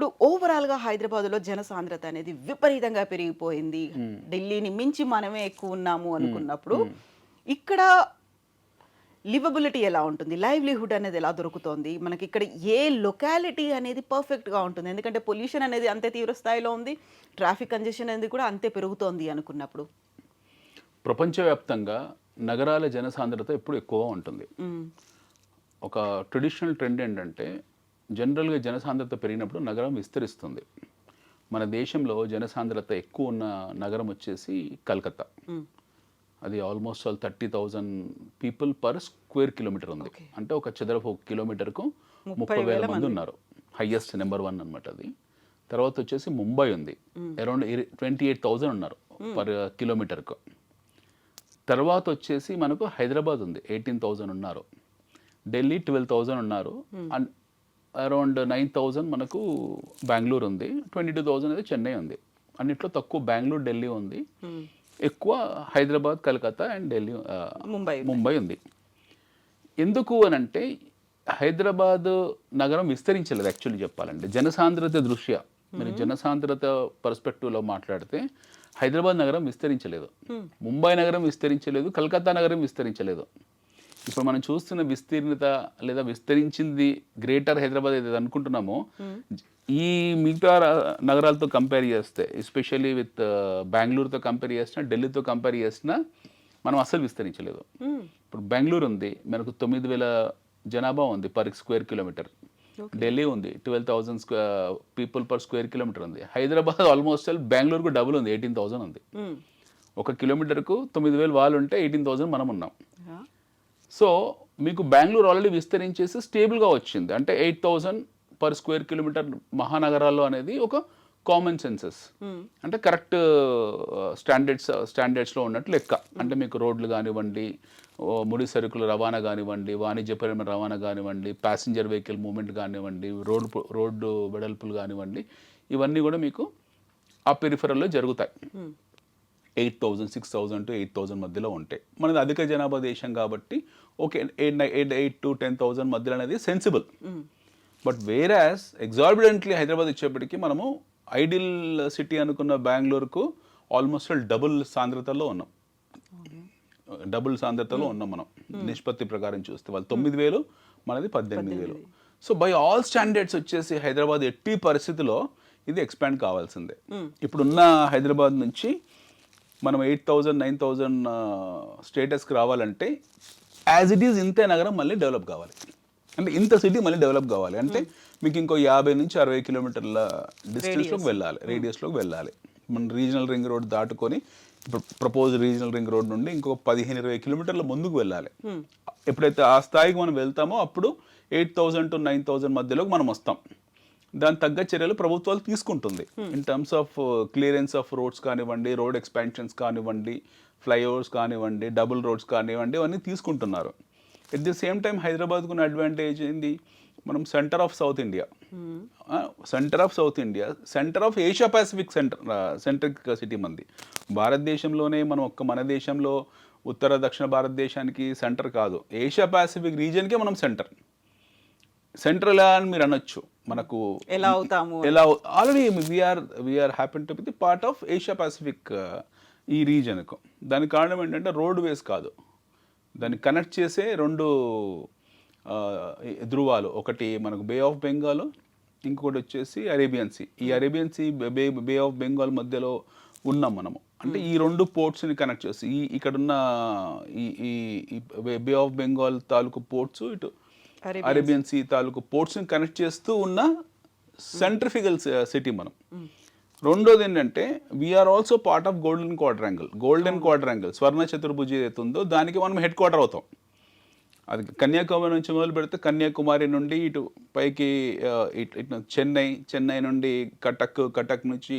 ఇప్పుడు ఓవరాల్‌గా హైదరాబాద్‌లో జనసాంద్రత అనేది విపరీతంగా పెరిగిపోయింది. హ్మ్. ఢిల్లీని మించి మనమే ఎక్కువున్నాము హ్మ్. అనుకున్నప్పుడు, హ్మ్. ఇక్కడ లివబిలిటీ ఎలా ఉంటుంది? లైవ్లీహుడ్ అనేది ఎలా దొరుకుతోంది? మనకిక్కడ ఏ లొకాలిటీ అనేది పర్ఫెక్ట్‌గా ఉంటుంది? ఎందుకంటే పొల్యూషన్ అనేది అంతే తీవ్ర స్థాయిలో ఉంది. ట్రాఫిక్ కంజెషన్ అనేది కూడా అంతే పెరుగుతోంది అనుకున్నప్పుడు. ప్రపంచవ్యాప్తంగా నగరాల జనసాంద్రత ఎప్పుడు ఎక్కువగా ఉంటుంది. హ్మ్. ఒక ట్రెడిషనల్ ట్రెండ్ ఏంటంటే, జనరల్‌గా జనసాంద్రత పెరిగినప్పుడు నగరం విస్తరిస్తుంది. మన దేశంలో జనసాంద్రత ఎక్కువ ఉన్న నగరం వచ్చేసి కలకత్తా. హ్మ్. అది almost all 30,000 people per square kilometre ఉంది. ఓకే. అంటే ఒక చదరపు కిలోమీటర్‌కు 30,000 30,000 మంది మంది. ఉన్నారు. హైయెస్ట్ నంబర్ 1 అన్నమాట అది. తర్వాత వచ్చేసి ముంబై ఉంది. హ్మ్. అరౌండ్ 28,000 ఉన్నారు పర్ కిలోమీటర్‌కు. తర్వాత వచ్చేసి మనకు హైదరాబాద్ ఉంది. 18,000 ఉన్నారు. ఢిల్లీ 12,000 ఉన్నారు. అండ్ అరౌండ్ 9,000 మనకు బెంగుళూరు ఉంది. 22,000 అనేది చెన్నై ఉంది. అన్నిట్లో తక్కువ బెంగుళూరు, ఢిల్లీ ఉంది. హ్మ్. ఎక్కువ హైదరాబాద్, కలకత్తా అండ్ ఢిల్లీ ముంబై ఉన్నాయి. ముంబై ఉంది. ఎందుకు అనంటే హైదరాబాద్ నగరం విస్తరించలేదు యాక్చువల్లీ చెప్పాలంటే. జనసాంద్రత దృష్ట్యా మీరు జనసాంద్రత పర్స్పెక్టివ్‌లో మాట్లాడితే హైదరాబాద్ నగరం విస్తరించలేదు. ముంబై నగరం విస్తరించలేదు. కలకత్తా నగరం విస్తరించలేదు. ఇప్పుడు మనం చూస్తున్న విస్తీర్ణత లేదా విస్తరించింది గ్రేటర్ హైదరాబాద్ ఏదైతే అనుకుంటున్నామో ఈ మిగతా నగరాలతో కంపేర్ చేస్తే ఎస్పెషల్లీ విత్ బెంగళూరుతో కంపేర్ చేసినా ఢిల్లీతో కంపేర్ చేసినా మనం అస్సలు విస్తరించలేదు. హ్మ్. ఇప్పుడు బెంగళూరు ఉంది మనకు 9,000 జనాభా ఉంది పర్ స్క్వేర్ కిలోమీటర్. ఢిల్లీ ఉంది 12,000 పీపుల్ పర్ స్క్వేర్ కిలోమీటర్ ఉంది. హైదరాబాద్ ఆల్మోస్ట్ బెంగళూరుకు డబుల్ ఉంది 18,000 ఉంది. హ్మ్. ఒక కిలోమీటర్కు 9,000 వాళ్ళు ఉంటే 18,000 మనం ఉన్నాం. ఆ! సో మీకు బెంగళూరు ఆల్రెడీ విస్తరించేసి స్టేబుల్గా వచ్చింది. అంటే 8,000 పర్ స్క్వేర్ కిలోమీటర్ మహానగరాల్లో అనేది ఒక కామన్ సెన్సెస్. హ్మ్. అంటే కరెక్ట్ స్టాండర్డ్స్లో ఉన్నట్టు లెక్క. అంటే మీకు రోడ్లు కానివ్వండి, ముడి సరుకుల రవాణా కానివ్వండి, వాణిజ్యపరమైన రవాణా కానివ్వండి, ప్యాసింజర్ వెహికల్ మూవ్మెంట్ కానివ్వండి, రోడ్డు వెడల్పులు కానివ్వండి, ఇవన్నీ కూడా మీకు ఆ పెరిఫెరల్లో జరుగుతాయి. హ్మ్. 8,000, 6,000 టు 8,000 మధ్యలో ఉంటాయి. మనది అధిక జనాభా దేశం కాబట్టి ఓకే 8 టు 10,000 మధ్యలో అనేది సెన్సిబుల్. హ్మ్. బట్ వేరాస్ ఎగ్జార్బిడెంట్లీ హైదరాబాద్ వచ్చేప్పటికి మనము ఐడియల్ సిటీ అనుకున్న బెంగళూరుకు ఆల్మోస్ట్ డబుల్ సాంద్రతలో ఉన్నాం. డబుల్ సాంద్రతలో ఉన్నాం మనం నిష్పత్తి ప్రకారం చూస్తే. వాళ్ళు 9,000 మనది 18,000. సో బై ఆల్ స్టాండర్డ్స్ వచ్చేసి హైదరాబాద్ ఎట్టి పరిస్థితిలో ఇది ఎక్స్పాండ్ కావాల్సిందే. ఇప్పుడున్న హైదరాబాద్ నుంచి మనం 8,000, 9,000 స్టేటస్కి రావాలంటే యాజ్ ఇట్ ఈజ్ ఇంతే నగరం మళ్ళీ డెవలప్ కావాలి. అంటే ఇంత సిటీ మళ్ళీ డెవలప్ కావాలి అంటే మీకు ఇంకో 50 నుంచి 60 కిలోమీటర్ల డిస్టెన్స్లోకి వెళ్ళాలి, రేడియస్లోకి వెళ్ళాలి. మన రీజనల్ రింగ్ రోడ్ దాటుకొని ఇప్పుడు ప్రపోజ్ రీజనల్ రింగ్ రోడ్ నుండి ఇంకో 15-20 కిలోమీటర్ల ముందుకు వెళ్ళాలి. ఎప్పుడైతే ఆ స్థాయికి మనం వెళ్తామో అప్పుడు 8,000 టు 9,000 మధ్యలోకి మనం వస్తాం. దాని తగ్గ చర్యలు ప్రభుత్వాలు తీసుకుంటుంది. In terms of clearance of roads కానివ్వండి, రోడ్ ఎక్స్పాన్షన్స్ కానివ్వండి, ఫ్లైఓవర్స్ కానివ్వండి, డబుల్ రోడ్స్ కానివ్వండి, అవన్నీ తీసుకుంటున్నారు. ఎట్ ది సేమ్ టైం హైదరాబాద్కు ఉన్న అడ్వాంటేజ్ ఏంది, మనం centre of south India, centre of Asia Pacific centric city మంది. భారతదేశంలోనే మనం మన దేశంలో ఉత్తర దక్షిణ భారతదేశానికి సెంటర్ కాదు, ఏషియా పసిఫిక్ రీజియన్కే మనం సెంట్రల్ అని మీరు అనొచ్చు. మనకు ఎలా అవుతాము? Already we are happen to be the part of Asia Pacific ఈ రీజన్కు. దానికి కారణం ఏంటంటే రోడ్ వేస్ కాదు, దాన్ని కనెక్ట్ చేసే 2 ధృవాలు. ఒకటి మనకు బే ఆఫ్ బెంగాల్, ఇంకొకటి వచ్చేసి అరేబియన్ సీ. ఈ Arabian sea bay of Bengal మధ్యలో ఉన్నాం మనము. అంటే ఈ 2 పోర్ట్స్ని కనెక్ట్ చేసి ఇక్కడున్న ఈ బే ఆఫ్ బెంగాల్ తాలూకు పోర్ట్స్, ఇటు అరేబియన్ సీ తాలూకు పోర్ట్స్ని కనెక్ట్ చేస్తూ ఉన్న సెంట్రిఫికల్ సిటీ మనం. రెండోది ఏంటంటే we are also part of golden quadrangle స్వర్ణ చతుర్భుజి ఏదైతే ఉందో దానికి మనం హెడ్ క్వార్టర్ అవుతాం. అది కన్యాకుమారి నుంచి మొదలు పెడితే కన్యాకుమారి నుండి ఇటు పైకి ఇటు చెన్నై నుండి కటక్ నుంచి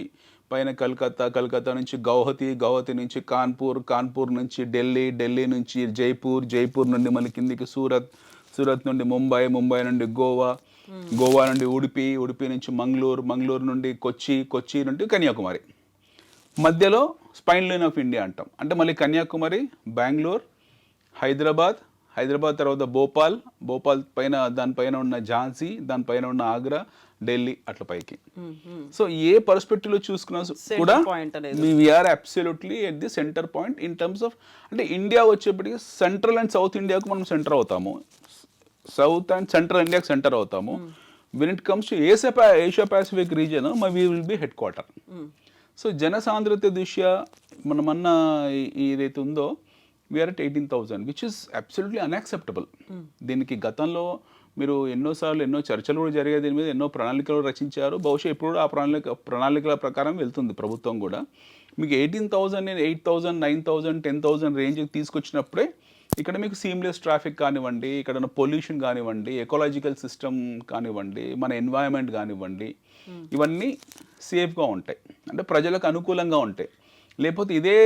పైన కలకత్తా నుంచి గౌహతి నుంచి కాన్పూర్ నుంచి ఢిల్లీ నుంచి జైపూర్ నుండి మళ్ళీ కిందికి సూరత్ నుండి ముంబై నుండి గోవా నుండి ఉడిపి నుంచి మంగళూరు నుండి కొచ్చి నుండి కన్యాకుమారి. మధ్యలో స్పైన్ లైన్ ఆఫ్ ఇండియా అంటాం. అంటే మళ్ళీ కన్యాకుమారి, బెంగళూరు, హైదరాబాద్, హైదరాబాద్ తర్వాత భోపాల్ పైన దానిపైన ఉన్న ఝాన్సీ, దానిపైన ఉన్న ఆగ్రా, ఢిల్లీ అట్లా పైకి. సో ఏ పర్స్పెక్టివ్ లో చూసుకున్నా కూడా point అనేది. We are absolutely at the centre point in terms of, అంటే ఇండియా వచ్చేప్పటికి సెంట్రల్ అండ్ సౌత్ ఇండియాకు మనం సెంటర్ అవుతాము, సౌత్ అండ్ సెంట్రల్ ఇండియాకి సెంటర్ అవుతాము. When it comes to Asia Pacific region we will be head quarter. So జనసాంద్రత దృష్ట్యా మనమన్న ఏదైతే ఉందో we are at 18,000 which is absolutely unacceptable. దీనికి గతంలో మీరు ఎన్నోసార్లు ఎన్నో చర్చలు కూడా జరిగాయి, దీని మీద ఎన్నో ప్రణాళికలు రచించారు. బహుశా ఇప్పుడు కూడా ఆ ప్రణాళికల ప్రకారం వెళ్తుంది ప్రభుత్వం కూడా. మీకు 18,000 నేను 8,000, 9,000, 10,000 రేంజ్కి తీసుకొచ్చినప్పుడే ఇక్కడ మీకు సీమ్లెస్ ట్రాఫిక్ కానివ్వండి, ఇక్కడ ఉన్న పొల్యూషన్ కానివ్వండి, ఎకాలజికల్ సిస్టమ్ కానివ్వండి, మన ఎన్వైరన్మెంట్ కానివ్వండి, ఇవన్నీ సేఫ్గా ఉంటాయి, అంటే ప్రజలకు అనుకూలంగా ఉంటాయి. లేకపోతే ఇదే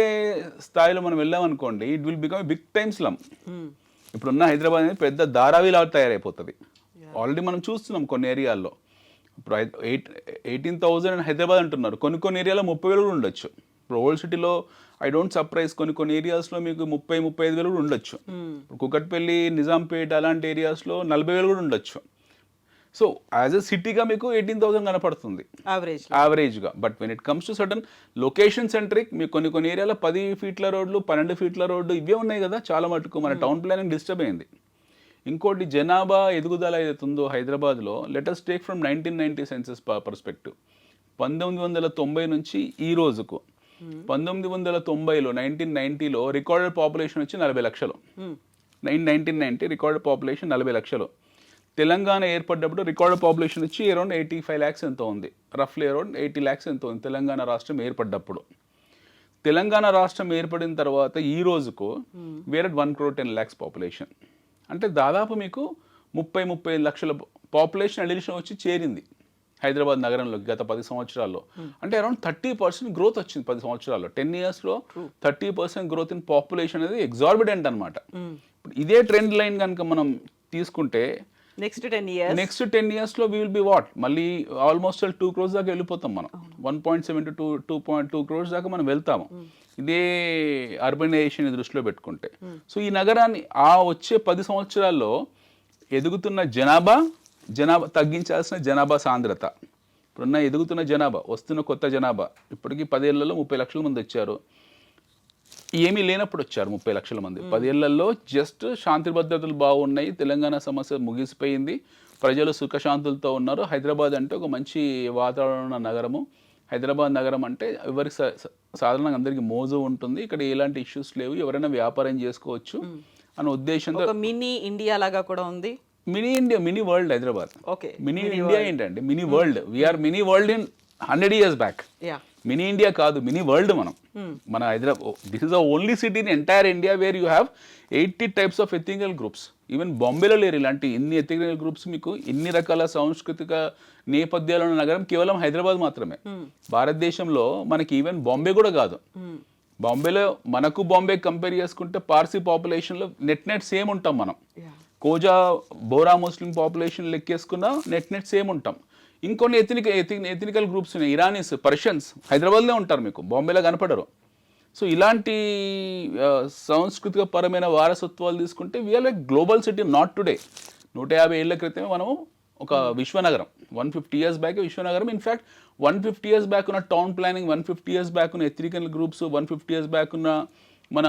స్థాయిలో మనం వెళ్ళామనుకోండి, it will become big time slum. ఇప్పుడున్న హైదరాబాద్ అనేది పెద్ద ధారావిలా తయారైపోతుంది. ఆల్రెడీ మనం చూస్తున్నాం కొన్ని ఏరియాల్లో. ఇప్పుడు 18,000 హైదరాబాద్ అంటున్నారు, కొన్ని ఏరియాలో 30,000 కూడా ఉండొచ్చు. ఇప్పుడు ఓల్డ్ సిటీలో ఐ డోంట్ సర్ప్రైజ్ కొన్ని ఏరియాస్లో మీకు 30,000-35,000 కూడా ఉండొచ్చు. ఇప్పుడు కుకట్పల్లి, నిజాంపేట అలాంటి ఏరియాస్లో 40,000 కూడా ఉండొచ్చు. సో యాజ్ ఎ సిటీగా మీకు 18,000 కనపడుతుంది యావరేజ్గా. But when it comes to sudden location centric, మీకు కొన్ని ఏరియాలో 10 ఫీట్ల రోడ్లు, 12 ఫీట్ల రోడ్డు ఇవే ఉన్నాయి కదా చాలా మటుకు. మన టౌన్ ప్లానింగ్ డిస్టర్బ్ అయింది. ఇంకోటి జనాభా ఎదుగుదల ఏదైతే ఉందో హైదరాబాద్లో, let us take from 1990 census perspective. 1990 నుంచి ఈ రోజుకు 1990లో 1990లో రికార్డెడ్ పాపులేషన్ వచ్చి 40 లక్షలు. 1990 రికార్డెడ్ పాపులేషన్ 40 లక్షలు. తెలంగాణ ఏర్పడ్డప్పుడు రికార్డెడ్ పాపులేషన్ వచ్చి అరౌండ్ 85 lakhs ఎంతో ఉంది, రఫ్లీ అరౌండ్ 80 lakhs ఎంతో ఉంది తెలంగాణ రాష్ట్రం ఏర్పడ్డప్పుడు. తెలంగాణ రాష్ట్రం ఏర్పడిన తర్వాత ఈ రోజుకు వేరే 1,10 lakhs పాపులేషన్. అంటే దాదాపు మీకు 30-35 లక్షల పాపులేషన్ అడిషన్ వచ్చి చేరింది హైదరాబాద్ నగరంలో గత 10 సంవత్సరాల్లో. అంటే అరౌండ్ 30% గ్రోత్ వచ్చింది 10 సంవత్సరాల్లో. 10 yearsలో 30% గ్రోత్ ఇన్ పాపులేషన్ అనేది ఎగ్జార్బిడెంట్ అనమాట. ఇదే ట్రెండ్ లైన్ కనుక మనం తీసుకుంటే నెక్స్ట్ 10 yearsలో వీ విల్ బి వాట్, మళ్ళీ ఆల్మోస్ట్ 2 crores దాకా వెళ్ళిపోతాం మనం. 1.7 to 2.2 crores దాకా మనం వెళ్తాము ఇదే అర్బనైజేషన్ దృష్టిలో పెట్టుకుంటే. సో ఈ నగరాన్ని వచ్చే 10 సంవత్సరాల్లో ఎదుగుతున్న జనాభా తగ్గించాల్సిన జనాభా సాంద్రత, ఇప్పుడున్న ఎదుగుతున్న జనాభా, వస్తున్న కొత్త జనాభా, ఇప్పటికీ 10 ఏళ్లలో 30 లక్షల మంది వచ్చారు. ఏమీ లేనప్పుడు వచ్చారు 30 లక్షల మంది. 10 ఏళ్లలో జస్ట్ శాంతి భద్రతలు బాగున్నాయి, తెలంగాణ సమస్య ముగిసిపోయింది, ప్రజలు సుఖశాంతులతో ఉన్నారు. హైదరాబాద్ అంటే ఒక మంచి వాతావరణం ఉన్న నగరము. హైదరాబాద్ నగరం అంటే ఎవరికి సాధారణంగా అందరికీ మోజు ఉంటుంది, ఇక్కడ ఎలాంటి ఇష్యూస్ లేవు, ఎవరైనా వ్యాపారం చేసుకోవచ్చు అనే ఉద్దేశంతో మినీ ఇండియా లాగా కూడా ఉంది. Mini India, mini world Hyderabad. Okay, mini India ఏంటంటే mini world. We are mini world in 100 years back. Mini India కాదు, మినీ వరల్డ్ మనం. మన Hyderabad, this is the only city in entire India where you have 80 types of ethnical groups. Even బాంబేలో లేరు ఇలాంటి ఇన్ని ethical groups. మీకు ఇన్ని రకాల సాంస్కృతిక నేపథ్యాలు ఉన్న నగరం కేవలం హైదరాబాద్ మాత్రమే. భారతదేశంలో మనకి ఈవెన్ బాంబే కూడా కాదు. బాంబేలో మనకు బాంబే కంపేర్ చేసుకుంటే పార్సీ పాపులేషన్లో నెట్ సేమ్ ఉంటాం మనం. కోజా బోరా ముస్లిం పాపులేషన్ లెక్కేసుకున్నా నెట్ సేమ్ ఉంటాం. ఇంకొన్ని ఎథనికల్ గ్రూప్స్ ఉన్నాయి, ఇరానీస్, పర్షియన్స్ హైదరాబాద్లో ఉంటారు, మీకు బాంబేలో కనపడరు. సో ఇలాంటి సాంస్కృతిక పరమైన వారసత్వాలు తీసుకుంటే we are like global city. Not today, 150 ఏళ్ల క్రితమే మనము ఒక విశ్వనగరం. 150 years బ్యాక్ విశ్వనగరం. ఇన్ఫ్యాక్ట్ 150 years బ్యాక్ ఉన్న టౌన్ ప్లానింగ్, 150 years బ్యాక్ ఉన్న ఎథనికల్ గ్రూప్స్, 150 years బ్యాక్ ఉన్న మన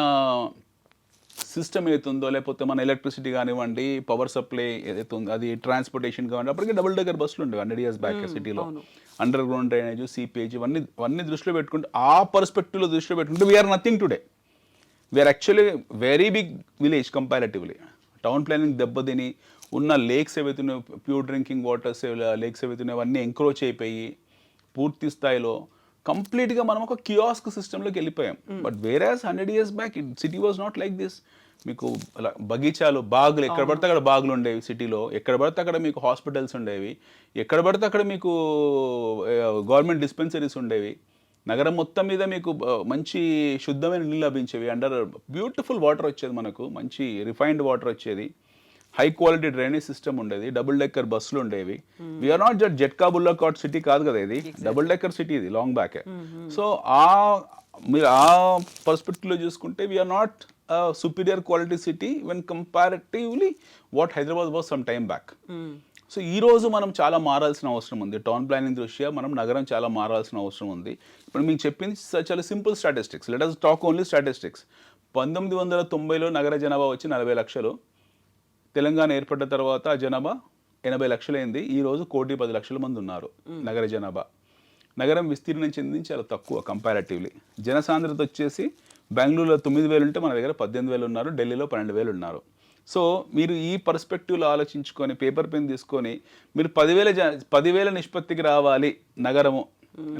సిస్టమ్ ఏదైతుందో, లేకపోతే మన ఎలక్ట్రిసిటీ కానివ్వండి, పవర్ సప్లై ఏదైతే ఉందో, అది ట్రాన్స్పోర్టేషన్ కానివ్వండి, అప్పటికే డబుల్ డెక్కర్ బస్సులు ఉండేవి 100 years బ్యాక్ సిటీలో. అండర్ గ్రౌండ్ డ్రైనేజ్, సీపేజ్, ఇవన్నీ దృష్టిలో పెట్టుకుంటే, ఆ పర్స్పెక్టివ్లో దృష్టిలో పెట్టుకుంటే we are nothing today. We are actually very big village comparatively. Town planning దెబ్బతిని ఉన్న లేక్స్ ఏవైతున్నాయో, ప్యూర్ డ్రింకింగ్ వాటర్స్ లేక్స్ ఏవైతున్నాయో అవన్నీ ఎంక్రోచ్ అయిపోయి పూర్తి స్థాయిలో కంప్లీట్గా మనం ఒక కియాస్క్ సిస్టంలోకి వెళ్ళిపోయాం. But వేరాస్ 100 years back city was not like this. మీకు బగీచాలు, బాగులు, ఎక్కడ పడితే అక్కడ బాగులు ఉండేవి సిటీలో, ఎక్కడ పడితే అక్కడ మీకు హాస్పిటల్స్ ఉండేవి, ఎక్కడ పడితే అక్కడ మీకు గవర్నమెంట్ డిస్పెన్సరీస్ ఉండేవి. నగరం మొత్తం మీద మీకు మంచి శుద్ధమైన నీళ్ళు లభించేవి, అండర్ బ్యూటిఫుల్ వాటర్ వచ్చేది, మనకు మంచి రిఫైన్డ్ వాటర్ వచ్చేది, హై క్వాలిటీ డ్రైనేజ్ సిస్టమ్ ఉండేది, డబుల్ డెక్కర్ బస్సులు ఉండేవి. వీఆర్ నాట్ జస్ట్ జట్కా బుల్లాకాట్ సిటీ కాదు కదా ఇది, డబుల్ డెక్కర్ సిటీ ఇది లాంగ్ బ్యాకే. సో మీరు ఆ పర్స్పెక్టివ్లో చూసుకుంటే we are not superior quality city when comparatively what Hyderabad was some time back. So ఈ రోజు మనం చాలా మారాల్సిన అవసరం ఉంది. టౌన్ ప్లానింగ్ దృష్ట్యా మనం నగరం చాలా మారాల్సిన అవసరం ఉంది. ఇప్పుడు మీకు చెప్పింది చాలా simple statistics. Let us talk only statistics. 1990లో నగర జనాభా వచ్చి 40 లక్షలు. తెలంగాణ ఏర్పడ్డ తర్వాత ఆ జనాభా 80 లక్షలైంది. ఈ రోజు 1,10,00,000 మంది ఉన్నారు నగర జనాభా. నగరం విస్తీర్ణం చెందింది చాలా తక్కువ కంపారిటివ్లీ. జనసాంద్రత వచ్చేసి బెంగళూరులో 9,000 ఉంటే మన దగ్గర 18,000 ఉన్నారు, ఢిల్లీలో 12,000 ఉన్నారు. సో మీరు ఈ పర్స్పెక్టివ్లో ఆలోచించుకొని పేపర్ పెన్ తీసుకొని మీరు 10,000 నిష్పత్తికి రావాలి నగరము,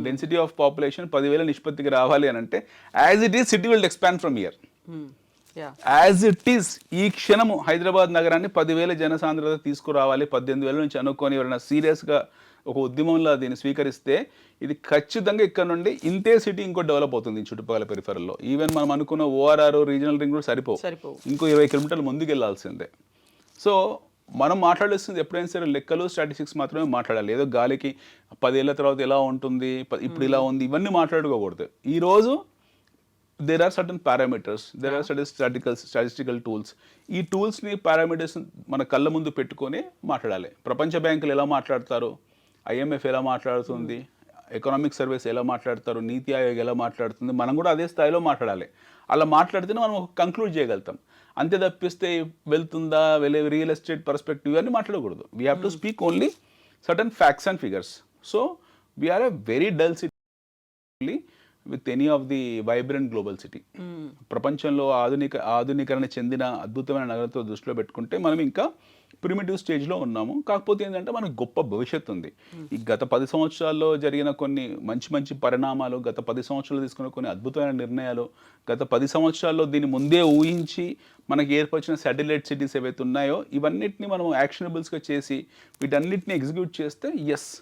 డెన్సిటీ ఆఫ్ పాపులేషన్ 10,000 నిష్పత్తికి రావాలి అని అంటే as it is city will expand from year. As it is ఈ క్షణము హైదరాబాద్ నగరాన్ని 10,000 జనసాంద్రత తీసుకురావాలి 18,000 నుంచి అనుకొని ఎవరైనా సీరియస్గా ఒక ఉద్యమంలో దీన్ని స్వీకరిస్తే ఇది ఖచ్చితంగా ఇక్కడ నుండి ఇంతే సిటీ ఇంకో డెవలప్ అవుతుంది చుట్టుపక్కల పెరిఫెరల్లో. ఈవెన్ మనం అనుకున్న ఓఆర్ఆర్ రీజనల్ రింగ్ కూడా సరిపోవు, ఇంకో 20 కిలోమీటర్లు ముందుకు వెళ్ళాల్సిందే. సో మనం మాట్లాడేస్తుంది ఎప్పుడైనా సరే లెక్కలు స్టాటిస్టిక్స్ మాత్రమే మాట్లాడాలి. ఏదో గాలికి 10 ఏళ్ళ తర్వాత ఎలా ఉంటుంది, ఇప్పుడు ఇలా ఉంది, ఇవన్నీ మాట్లాడుకోకూడదు. ఈరోజు there are certain parameters, there are certain statistical tools. ఈ టూల్స్ని పారామీటర్స్ మన కళ్ళ ముందు పెట్టుకొని మాట్లాడాలి. ప్రపంచ బ్యాంకులు ఎలా మాట్లాడతారు, IMF ఎలా మాట్లాడుతుంది, ఎకనామిక్ సర్వీస్ ఎలా మాట్లాడతారు, నీతి ఆయోగ్ ఎలా మాట్లాడుతుంది, మనం కూడా అదే స్థాయిలో మాట్లాడాలి. అలా మాట్లాడితేనే మనం కంక్లూడ్ చేయగలుగుతాం. అంతే తప్పిస్తే వెళ్తుందా రియల్ ఎస్టేట్ పర్స్పెక్టివ్ అని మాట్లాడకూడదు. We have to speak only certain facts and figures. So we are a very dull city with any of the vibrant global city. ప్రపంచంలో ఆధునీకరణ చెందిన అద్భుతమైన నగరంతో దృష్టిలో పెట్టుకుంటే మనం ఇంకా ప్రిమిటివ్ స్టేజ్లో ఉన్నాము. కాకపోతే ఏంటంటే మనకు గొప్ప భవిష్యత్తు ఉంది. ఈ గత 10 సంవత్సరాల్లో జరిగిన కొన్ని మంచి పరిణామాలు, గత 10 సంవత్సరాలు తీసుకున్న కొన్ని అద్భుతమైన నిర్ణయాలు, గత 10 సంవత్సరాల్లో దీన్ని ముందే ఊహించి మనకి ఏర్పరిచిన శాటిలైట్ సిటీస్ ఏవైతే ఉన్నాయో ఇవన్నిటిని మనం యాక్షనబుల్స్గా చేసి వీటన్నిటిని ఎగ్జిక్యూట్ చేస్తే yes,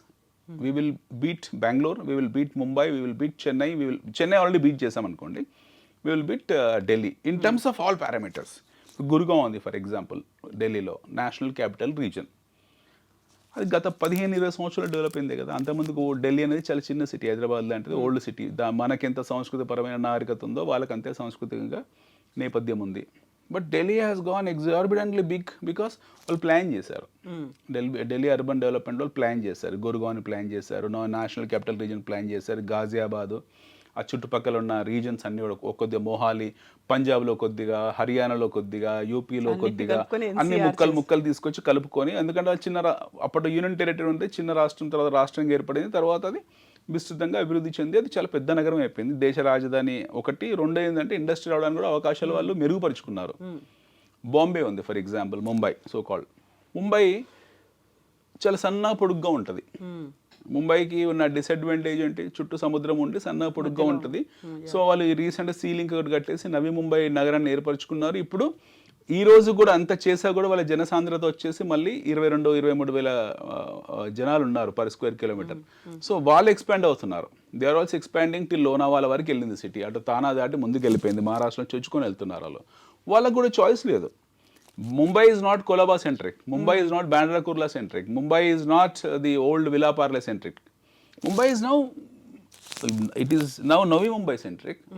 we will beat Bangalore, we will beat Mumbai, we will beat Chennai, Chennai already beat చేసాం అనుకోండి, we will beat Delhi in terms of all parameters. Gurgaon ఉంది ఫర్ ఎగ్జాంపుల్, ఢిల్లీలో నేషనల్ క్యాపిటల్ రీజన్. అది గత 15-20 సంవత్సరాలు develop అయిందే కదా. అంతకుముందుకు ఢిల్లీ అనేది చాలా చిన్న సిటీ, హైదరాబాద్ లాంటిది ఓల్డ్ సిటీ. మనకెంత సంస్కృతిపరమైన నాగరికత ఉందో వాళ్ళకి అంతే సాంస్కృతికంగా నేపథ్యం ఉంది. But Delhi has gone exorbitantly big because వాళ్ళు ప్లాన్ చేశారు. ఢిల్లీ అర్బన్ డెవలప్మెంట్ వాళ్ళు ప్లాన్ చేశారు, గురుగావ్ని ప్లాన్ చేశారు, నేషనల్ క్యాపిటల్ రీజన్ ప్లాన్ చేశారు, గాజియాబాద్ ఆ చుట్టుపక్కల ఉన్న రీజన్స్ అన్ని కూడా కొద్దిగా మొహాలి, పంజాబ్లో కొద్దిగా, హర్యానాలో కొద్దిగా, యూపీలో కొద్దిగా అన్ని ముక్కలు తీసుకొచ్చి కలుపుకొని, ఎందుకంటే అప్పటి యూనియన్ టెరిటరీ ఉంటే చిన్న రాష్ట్రం, తర్వాత రాష్ట్రంగా ఏర్పడింది, తర్వాత అది విస్తృతంగా అభివృద్ధి చెంది అది చాలా పెద్ద నగరం అయిపోయింది. దేశ రాజధాని ఒకటి. రెండు ఏంటంటే ఇండస్ట్రీ రావడానికి కూడా అవకాశాలు వాళ్ళు మెరుగుపరుచుకున్నారు. బాంబే ఉంది for example, Mumbai so called. Mumbai చాలా సన్న పొడుగ్గా ఉంటుంది. ముంబైకి ఉన్న డిసడ్వాంటేజ్ అంటే చుట్టూ సముద్రం ఉండి సన్న పొడుగ్గా ఉంటుంది. సో వాళ్ళు రీసెంట్గా సీలింగ్ ఒకటి కట్టేసి నవీ ముంబై నగరాన్ని ఏర్పరచుకున్నారు. ఇప్పుడు ఈ రోజు కూడా అంత చేసా కూడా వాళ్ళ జనసాంద్రత వచ్చేసి మళ్ళీ 22-23 వేల జనాలు ఉన్నారు పర్ స్క్వేర్ కిలోమీటర్. సో వాళ్ళు ఎక్స్పాండ్ అవుతున్నారు. They are also expanding till Lonavala వరకు వెళ్ళింది సిటీ. అటు తానా దాటి ముందుకు వెళ్ళిపోయింది, మహారాష్ట్రలో చొచ్చుకొని వెళ్తున్నారు వాళ్ళు. వాళ్ళకు కూడా చాయిస్ లేదు. Mumbai is not Colaba centric. Mumbai is not Bandra Kurla centric. Mumbai is not the old Villa Parle centric. Mumbai is now, it is now Navi Mumbai centric.